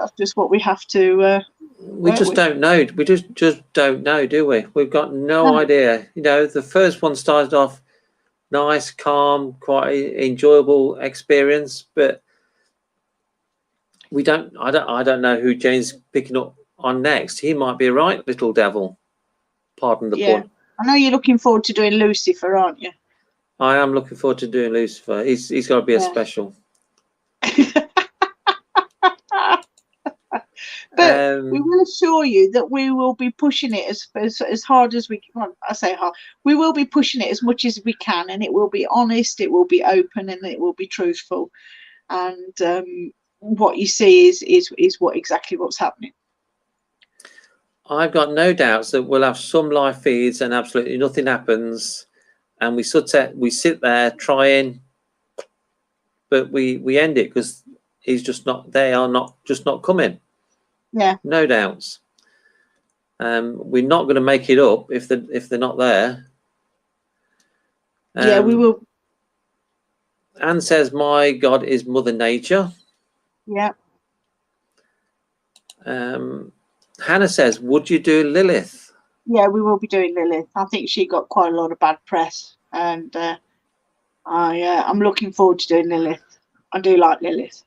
have to. We just don't know. We just don't know, do we? We've got no idea. The first one started off nice, calm, quite enjoyable experience, but we don't. I don't know who Jane's picking up on next. He might be a right little devil. Pardon the pun. I know you're looking forward to doing Lucifer, aren't you? I am looking forward to doing Lucifer. He's got to be a special. But we will assure you that we will be pushing it as hard as we can. Well, I say hard. We will be pushing it as much as we can, and it will be honest, it will be open, and it will be truthful. And what you see is exactly what's happening. I've got no doubts that we'll have some live feeds and absolutely nothing happens, and we sit there trying, but we end it because he's just not. They are not coming. No doubts. We're not going to make it up if they're not there. We will. Anne says, "My God is Mother Nature." Hannah says, "Would you do Lilith?" We will be doing Lilith. I think she got quite a lot of bad press, and I'm looking forward to doing Lilith. I do like Lilith.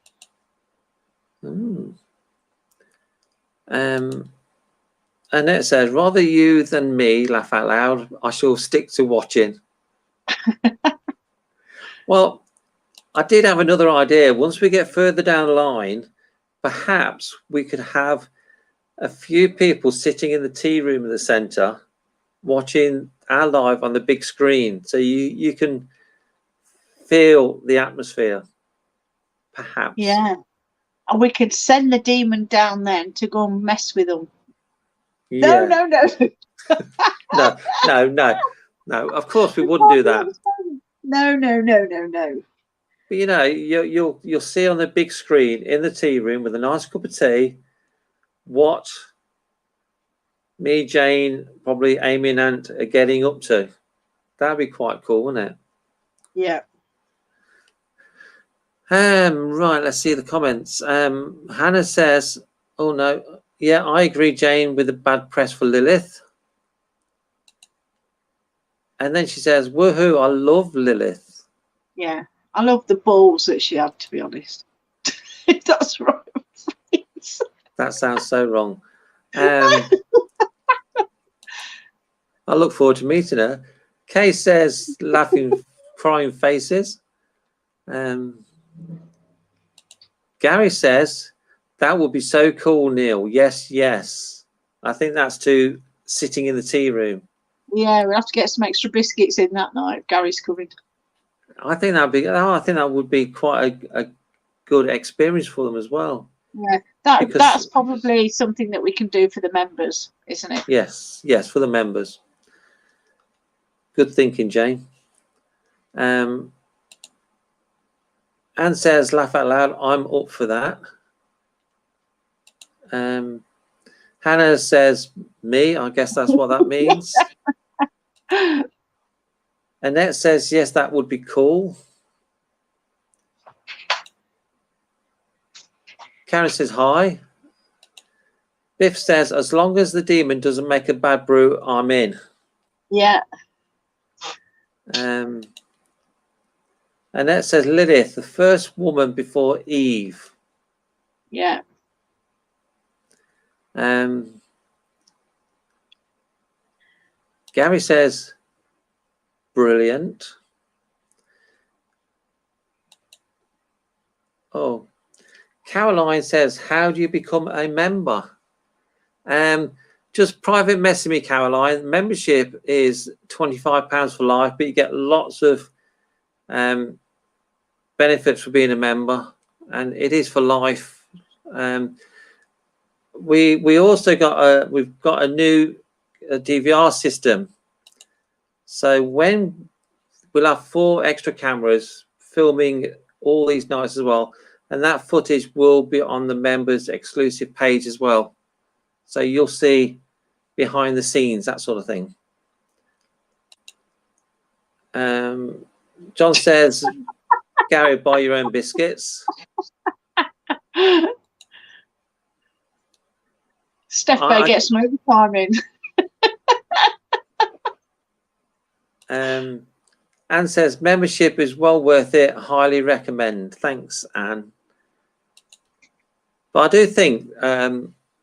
Annette says, rather you than me, laugh out loud. I shall stick to watching. Well, I did have another idea. Once we get further down the line, perhaps we could have a few people sitting in the tea room in the centre watching our live on the big screen. So you can feel the atmosphere, perhaps. Yeah. And we could send the demon down then to go and mess with them. Yeah. No. No. Of course, we wouldn't do that. No. But you know, you'll see on the big screen in the tea room with a nice cup of tea what me, Jane, probably Amy and Ant are getting up to. That'd be quite cool, wouldn't it? Yeah. Right, let's see the comments. Hannah says, oh no, yeah, I agree, Jane, with the bad press for Lilith. And then she says, woohoo, I love Lilith. Yeah. I love the balls that she had, to be honest. That's right. That sounds so wrong. I look forward to meeting her. Kay says, laughing, crying faces. Gary says, that would be so cool, Neil. Yes. I think that's to sitting in the tea room. Yeah, we'll have to get some extra biscuits in that night. Gary's coming. I think that would be quite a good experience for them as well. Yeah, that's probably something that we can do for the members, isn't it? Yes, for the members. Good thinking, Jane. Anne says, laugh out loud, I'm up for that. Hannah says, me, I guess that's what that means. Annette says, yes, that would be cool. Karen says, hi. Biff says, as long as the demon doesn't make a bad brew, I'm in. Yeah. Annette says, Lilith, the first woman before Eve. Yeah. Gary says, brilliant. Oh, Caroline says, how do you become a member? Just private message me, Caroline. Membership is £25 for life, but you get lots of benefits for being a member, and it is for life. We also we've got a new DVR system, so when we'll have 4 extra cameras filming all these nights as well, and that footage will be on the members exclusive page as well, so you'll see behind the scenes, that sort of thing. John says, Gary, buy your own biscuits. Steph better get some overtime in. Anne says, membership is well worth it. Highly recommend. Thanks, Anne. But I do think,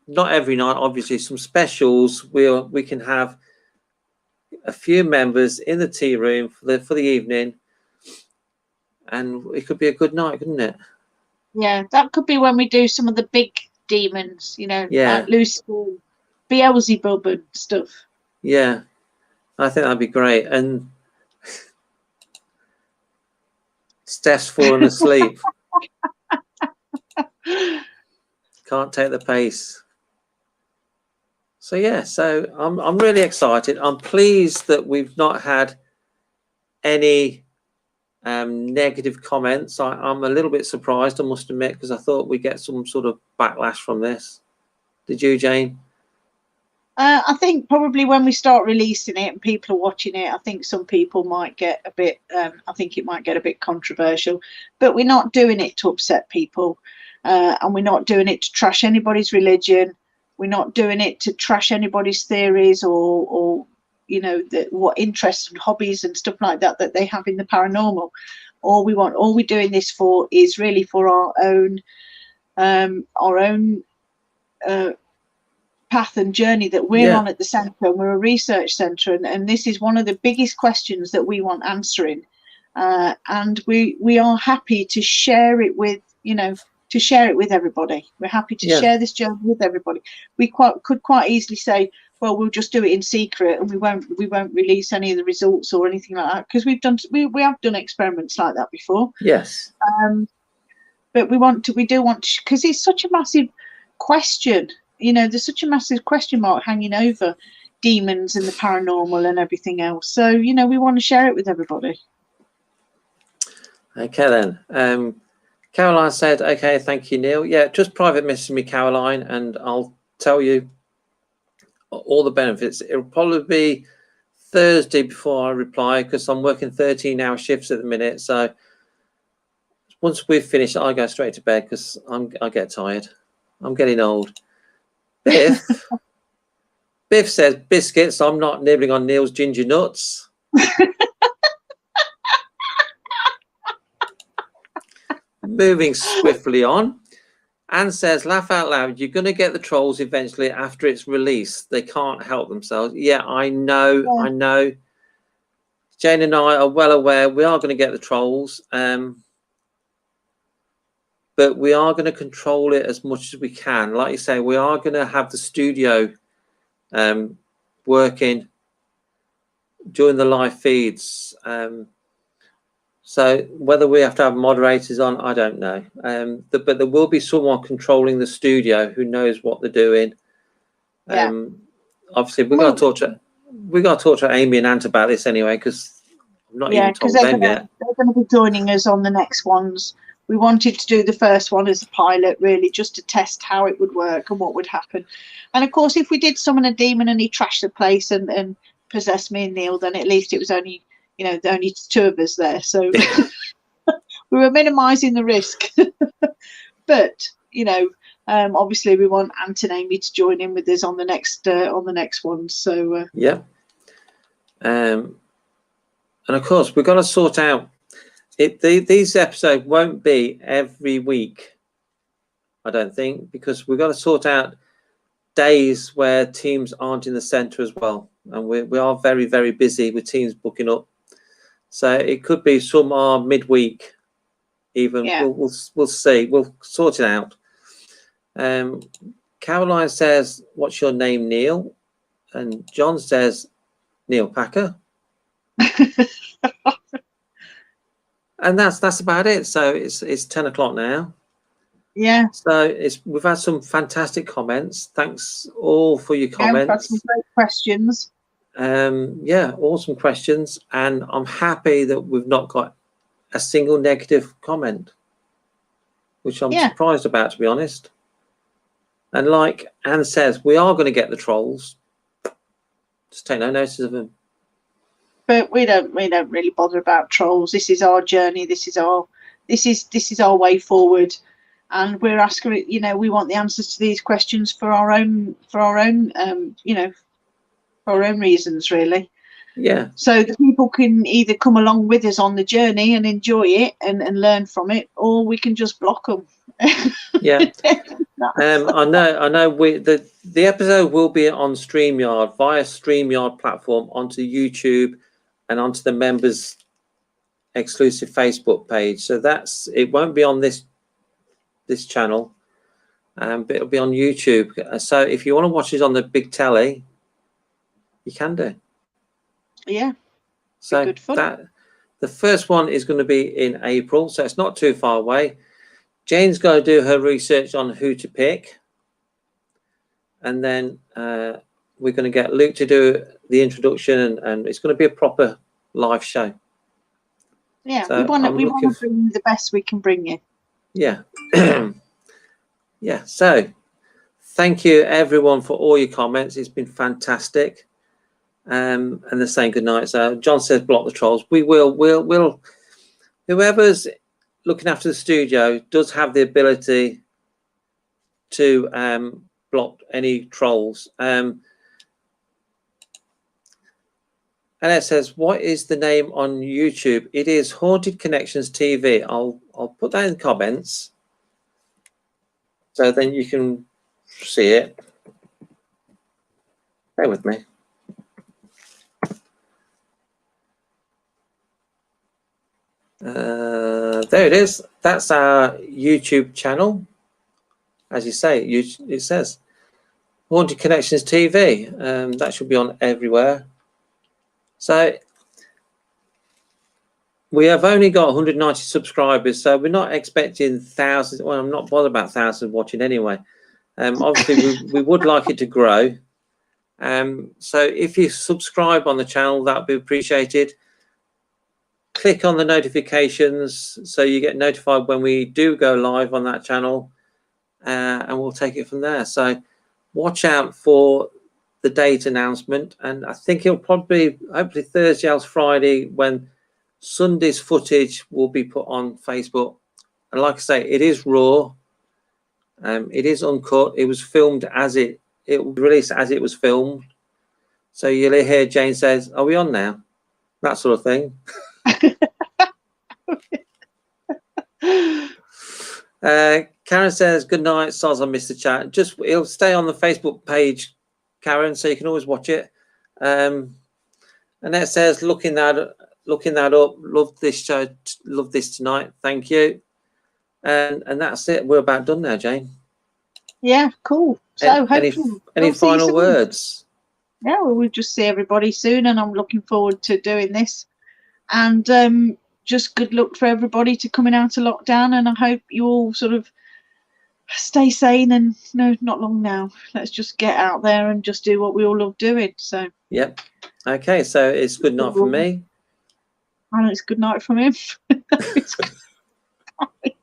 not every night, obviously, some specials we can have a few members in the tea room for the evening, and it could be a good night, couldn't it? Yeah, that could be when we do some of the big demons, you know, yeah, Lucifer, Beelzebub and stuff. Yeah, I think that'd be great. And Steph's fallen asleep. Can't take the pace. So yeah, so I'm really excited. I'm pleased that we've not had any negative comments. I'm a little bit surprised, I must admit, because I thought we'd get some sort of backlash from this. Did you, Jane? I think probably when we start releasing it and people are watching it, I think some people might get a bit, I think it might get a bit controversial, but we're not doing it to upset people, and we're not doing it to trash anybody's religion. We're not doing it to trash anybody's theories or you know, what interests and hobbies and stuff like that that they have in the paranormal. All we're doing this for is really for our own path and journey that we're on at the centre. We're a research centre, and this is one of the biggest questions that we want answering, and we are happy to share it with, you know, to share it with everybody. We're happy to share this journey with everybody. We could quite easily say, well, we'll just do it in secret and we won't release any of the results or anything like that, because we have done experiments like that before. Yes. But we do want to, because it's such a massive question. You know, there's such a massive question mark hanging over demons and the paranormal and everything else. So, you know, we want to share it with everybody. Okay then. Caroline said, okay, thank you, Neil. Yeah, just private message me, Caroline, and I'll tell you all the benefits. It'll probably be Thursday before I reply, because I'm working 13-hour shifts at the minute. So once we've finished, I go straight to bed because I get tired. I'm getting old. Biff says biscuits. I'm not nibbling on Neil's ginger nuts. Moving swiftly on. Anne says, laugh out loud. You're going to get the trolls eventually after it's released. They can't help themselves. Yeah, I know. Yeah. I know. Jane and I are well aware we are going to get the trolls. But we are going to control it as much as we can. Like you say, we are going to have the studio working during the live feeds. So whether we have to have moderators on, I don't know. But there will be someone controlling the studio who knows what they're doing. Obviously, we've got to talk to Amy and Ant about this anyway, because I'm not even told them yet. They're going to be joining us on the next ones. We wanted to do the first one as a pilot, really, just to test how it would work and what would happen. And of course, if we did summon a demon and he trashed the place and possessed me and Neil, then at least it was only, you know, only two of us there. So we were minimising the risk. But, you know, obviously we want Ant and Amy to join in with us on the next one. So yeah. And of course, we've got to sort out. These episodes won't be every week, I don't think, because we've got to sort out days where teams aren't in the centre as well. And we are very, very busy with teams booking up. So it could be some are midweek even. Yeah. We'll see. We'll sort it out. Caroline says, what's your name, Neil? And John says, Neil Packer. And that's about it. So it's 10 o'clock now. Yeah. So we've had some fantastic comments. Thanks all for your comments. We've had some great questions. Yeah, awesome questions. And I'm happy that we've not got a single negative comment, which I'm surprised about, to be honest. And like Anne says, we are going to get the trolls. Just take no notice of them. But we don't really bother about trolls. This is our journey. This is our way forward, and we're asking. You know, we want the answers to these questions for our own you know, for our own reasons, really. Yeah. So the people can either come along with us on the journey and enjoy it and learn from it, or we can just block them. Yeah. I know. The episode will be on StreamYard, via StreamYard platform, onto YouTube and onto the members exclusive Facebook page. So it won't be on this channel, but it'll be on YouTube. So if you want to watch it on the big telly, you can do. Yeah. So good fun. The first one is going to be in April, so it's not too far away. Jane's going to do her research on who to pick, and then we're going to get Luke to do the introduction, and it's going to be a proper live show. Yeah, so we want to bring you the best we can bring you. Yeah. Yeah, so thank you everyone for all your comments. It's been fantastic. And they're saying good night. So John says block the trolls. We'll whoever's looking after the studio does have the ability to block any trolls. And it says, what is the name on YouTube? It is Haunted Connections TV. I'll put that in the comments, so then you can see it. Bear with me. There it is. That's our YouTube channel. As you say, it says Haunted Connections TV. That should be on everywhere. So we have only got 190 subscribers, so we're not expecting thousands. Well, I'm not bothered about thousands watching anyway. Obviously, we would like it to grow. So if you subscribe on the channel, that would be appreciated. Click on the notifications so you get notified when we do go live on that channel, and we'll take it from there. So watch out for the date announcement, and I think it'll probably hopefully Thursday or Friday when Sunday's footage will be put on Facebook. And like I say, it is raw, it is uncut, it was filmed as it was released as it was filmed, so you'll hear Jane says, are we on now, that sort of thing. Karen says, good night, Soz, I missed the chat. It'll stay on the Facebook page, Karen, so you can always watch it. And that says, looking that up, love this show, love this tonight, thank you. And that's it, we're about done now, Jane. Yeah, cool. So any final words? Yeah, well, we'll just see everybody soon, and I'm looking forward to doing this. And just good luck for everybody to coming out of lockdown, and I hope you all sort of stay sane, and no, not long now. Let's just get out there and just do what we all love doing. So yep. Okay, so it's good night from me. And it's good night from him. It's good night.